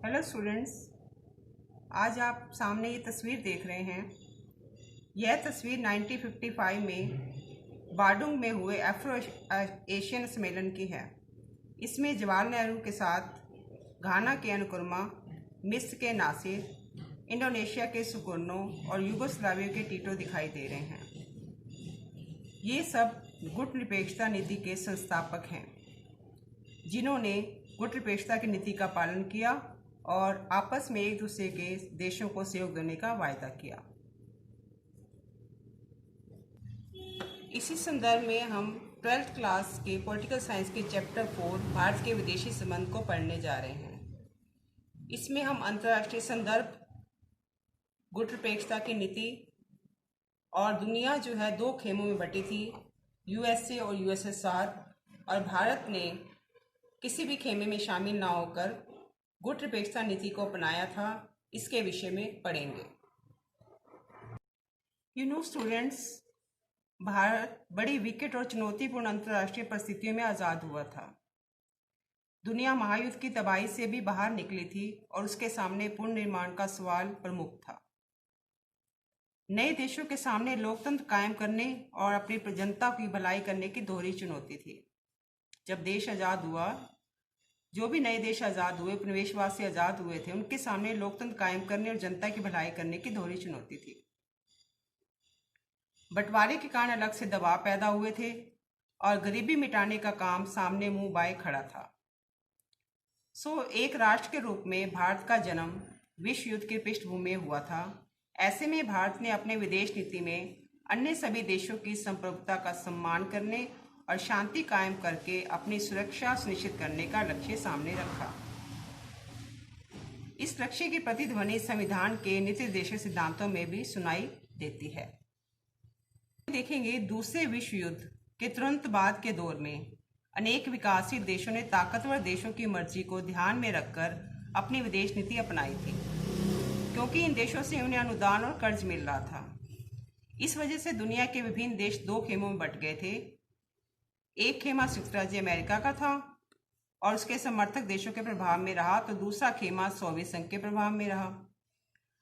Hello students, आज आप सामने ये तस्वीर देख रहे हैं। यह तस्वीर 1955 में बाडुंग में हुए अफ्रो एशियन सम्मेलन की है। इसमें जवाहरलाल नेहरू के साथ घाना के अनुकुरमा, मिस्र के नासिर, इंडोनेशिया के सुकर्नो और यूगोस्लाविया के टीटो दिखाई दे रहे हैं। ये सब गुट निरपेक्षता नीति के संस्थापक हैं, जिन्होंने गुट निरपेक्षता की नीति का पालन किया और आपस में एक दूसरे के देशों को सहयोग देने का वायदा किया। इसी संदर्भ में हम 12th क्लास के पॉलिटिकल साइंस के चैप्टर 4 भारत के विदेशी संबंध को पढ़ने जा रहे हैं। इसमें हम अंतर्राष्ट्रीय संदर्भ, गुट निरपेक्षता की नीति और दुनिया जो है दो खेमों में बटी थी, यूएसए और यूएसएसआर, और भारत ने किसी भी खेमे में शामिल ना होकर गुट निरपेक्षता नीति को अपनाया था, इसके विषय में पढ़ेंगे। स्टूडेंट्स, भारत बड़ी विकट और चुनौतीपूर्ण अंतर्राष्ट्रीय परिस्थितियों में आज़ाद हुआ था। दुनिया महायुद्ध की तबाही से भी बाहर निकली थी और उसके सामने पुनर्निर्माण का सवाल प्रमुख था। नए देशों के सामने लोकतंत्र कायम करने और अपनी जनता की भलाई करने की दोहरी चुनौती थी। जब देश आज़ाद हुआ, जो भी नए देश आज़ाद हुए, उपनिवेशवाद से आज़ाद हुए थे, उनके सामने लोकतंत्र कायम करने और जनता की भलाई करने की दोहरी चुनौती थी। बंटवारे के कारण अलग से दबाव पैदा हुए थे और गरीबी मिटाने का काम सामने मुंह बाए खड़ा था। एक राष्ट्र के रूप में भारत का जन्म विश्व युद्ध की पृष्ठभूमि में हुआ था। ऐसे में भारत ने अपने विदेश नीति में अन्य सभी देशों की संप्रभुता का सम्मान करने और शांति कायम करके अपनी सुरक्षा सुनिश्चित करने का लक्ष्य सामने रखा। इस लक्ष्य की प्रतिध्वनि संविधान के नीति निर्देशक सिद्धांतों में भी सुनाई देती है। देखेंगे, दूसरे विश्व युद्ध के तुरंत बाद के दौर में अनेक विकासशील देशों ने ताकतवर देशों की मर्जी को ध्यान में रखकर अपनी विदेश नीति अपनाई थी, क्योंकि इन देशों से उन्हें अनुदान और कर्ज मिल रहा था। इस वजह से दुनिया के विभिन्न देश दो खेमों में बंट गए थे। एक खेमा संयुक्त राज्य अमेरिका का था और उसके समर्थक देशों के प्रभाव में रहा, तो दूसरा खेमा सोवियत संघ के प्रभाव में रहा।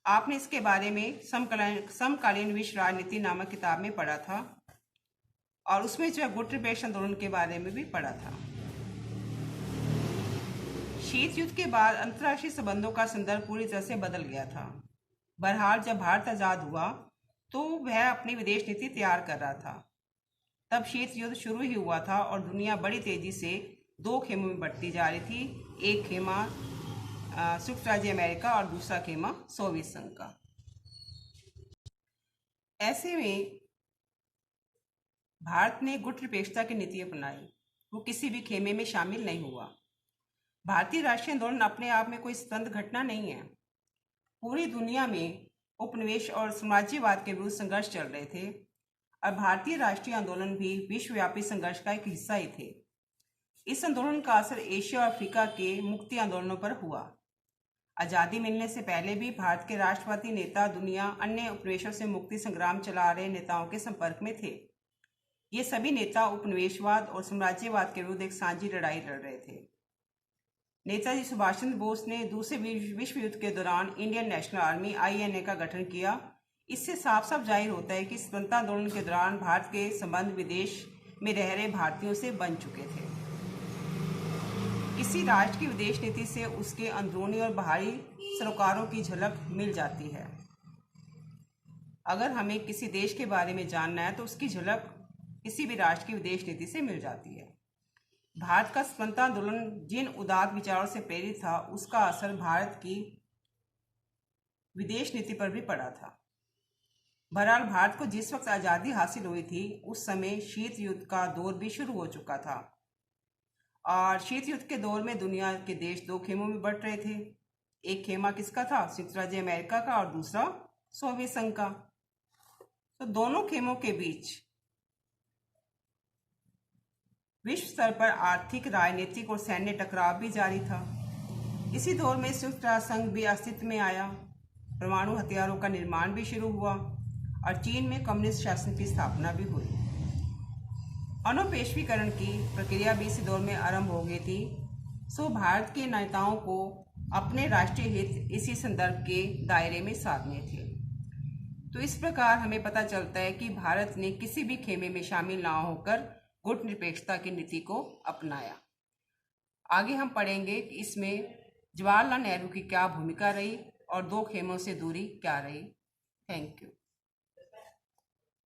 आपने इसके बारे में समकालीन विश्व राजनीति नामक किताब में पढ़ा था और उसमें जो गुट निरपेक्ष आंदोलन के बारे में भी पढ़ा था। शीत युद्ध के बाद अंतर्राष्ट्रीय संबंधों का संदर्भ पूरी तरह से बदल गया था। बहरहाल, जब भारत आज़ाद हुआ तो वह अपनी विदेश नीति तैयार कर रहा था। तब शीत युद्ध शुरू ही हुआ था और दुनिया बड़ी तेजी से दो खेमों में बढ़ती जा रही थी। एक खेमा संयुक्त राज्य अमेरिका और दूसरा खेमा सोवियत संघ का। ऐसे में भारत ने गुट निरपेक्षता की नीति अपनाई। वो किसी भी खेमे में शामिल नहीं हुआ। भारतीय राष्ट्रीय आंदोलन अपने आप में कोई स्वतंत्र घटना नहीं है। पूरी दुनिया में उपनिवेश और साम्राज्यवाद के विरुद्ध संघर्ष चल रहे थे और भारतीय राष्ट्रीय आंदोलन भी विश्वव्यापी संघर्ष का एक हिस्सा ही थे। इस आंदोलन का असर एशिया और अफ्रीका के मुक्ति आंदोलनों पर हुआ। आज़ादी मिलने से पहले भी भारत के राष्ट्रवादी नेता दुनिया अन्य उपनिवेशों से मुक्ति संग्राम चला रहे नेताओं के संपर्क में थे। ये सभी नेता उपनिवेशवाद और साम्राज्यवाद के विरुद्ध एक साझी लड़ाई लड़ रहे थे। नेताजी सुभाष चंद्र बोस ने दूसरे विश्व युद्ध के दौरान इंडियन नेशनल आर्मी INA का गठन किया। इससे साफ साफ जाहिर होता है कि स्वतंत्रता आंदोलन के दौरान भारत के संबंध विदेश में रह रहे भारतीयों से बन चुके थे। किसी राष्ट्र की विदेश नीति से उसके अंदरूनी और बाहरी सरोकारों की झलक मिल जाती है। अगर हमें किसी देश के बारे में जानना है तो उसकी झलक किसी भी राष्ट्र की विदेश नीति से मिल जाती है। भारत का स्वतंत्रता आंदोलन जिन उदार विचारों से प्रेरित था, उसका असर भारत की विदेश नीति पर भी पड़ा था। बहरहाल, भारत को जिस वक्त आज़ादी हासिल हुई थी, उस समय शीत युद्ध का दौर भी शुरू हो चुका था और शीत युद्ध के दौर में दुनिया के देश दो खेमों में बंट रहे थे। एक खेमा किसका था? संयुक्त राज्य अमेरिका का, और दूसरा सोवियत संघ का। तो दोनों खेमों के बीच विश्व स्तर पर आर्थिक, राजनीतिक और सैन्य टकराव भी जारी था। इसी दौर में संयुक्त राष्ट्र संघ भी अस्तित्व में आया, परमाणु हथियारों का निर्माण भी शुरू हुआ और चीन में कम्युनिस्ट शासन की स्थापना भी हुई। अनौपनिवेशीकरण की प्रक्रिया भी इसी दौर में आरंभ हो गई थी। भारत के नेताओं को अपने राष्ट्रीय हित इसी संदर्भ के दायरे में साधने थे। तो इस प्रकार हमें पता चलता है कि भारत ने किसी भी खेमे में शामिल ना होकर गुटनिरपेक्षता की नीति को अपनाया। आगे हम पढ़ेंगे कि इसमें जवाहरलाल नेहरू की क्या भूमिका रही और दो खेमों से दूरी क्या रही। Thank you.